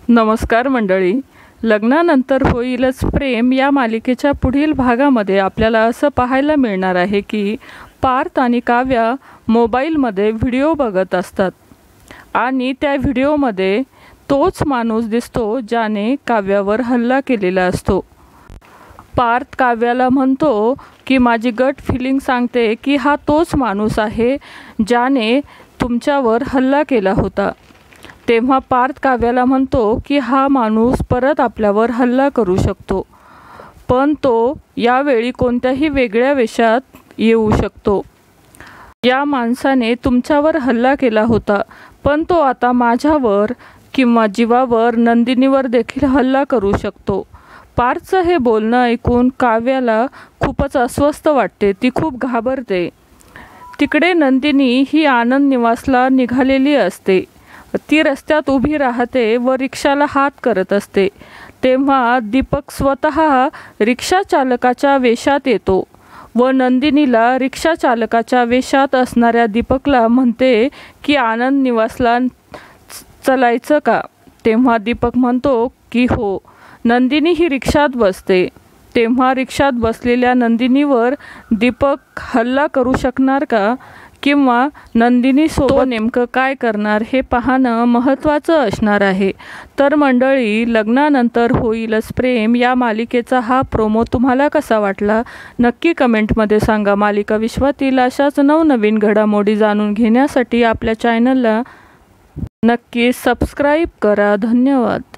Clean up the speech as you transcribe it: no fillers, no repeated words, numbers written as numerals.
नमस्कार मंडळी, लग्नानंतर होईलच प्रेम या मालिकेच्या पुढील भागामध्ये आपल्याला असं पाहायला मिळणार आहे की पार्थ आणि काव्या मोबाईलमध्ये व्हिडिओ बघत असतात आणि त्या व्हिडिओमध्ये तोच माणूस दिसतो ज्याने काव्यावर हल्ला केलेला असतो। पार्थ काव्याला म्हणतो की माझी गट फिलिंग सांगते की हा तोच माणूस आहे ज्याने तुमच्यावर हल्ला केला होता। तेव्हा पार्थ काव्याला म्हणतो की हा माणूस परत आपल्यावर हल्ला करू शकतो, पण तो यावेळी कोणत्याही वेगळ्या वेशात येऊ शकतो। या माणसाने तुमच्यावर हल्ला केला होता, पण तो आता माझ्यावर किंवा जीवावर, नंदिनीवर देखील हल्ला करू शकतो। पार्थचं हे बोलणं ऐकून काव्याला खूपच अस्वस्थ वाटते, ती खूप घाबरते। तिकडे नंदिनी ही आनंद निवासला निघालेली असते। ती रस्त्यात उभी राहते व रिक्षाला हात करत असते। तेव्हा दीपक स्वतः रिक्षा चालकाच्या वेशात येतो व नंदिनीला रिक्षा चालकाच्या वेशात असणाऱ्या दीपकला म्हणते की आनंद निवासला चलायचं का? तेव्हा दीपक म्हणतो की हो। नंदिनी ही रिक्षात बसते। तेव्हा रिक्षात बसलेल्या नंदिनीवर दीपक हल्ला करू शकणार का किंवा नंदिनी सोबत नेमकं काय करणार हे पाहणं महत्त्वाचं असणार आहे। तर मंडळी, लग्नानंतर होईलच प्रेम या मालिकेचा हा प्रोमो तुम्हाला कसा वाटला नक्की कमेंटमध्ये सांगा। मालिका विश्वातील अशाच नवनवीन घडामोडी जाणून घेण्यासाठी आपल्या चॅनलला नक्की सबस्क्राईब करा। धन्यवाद।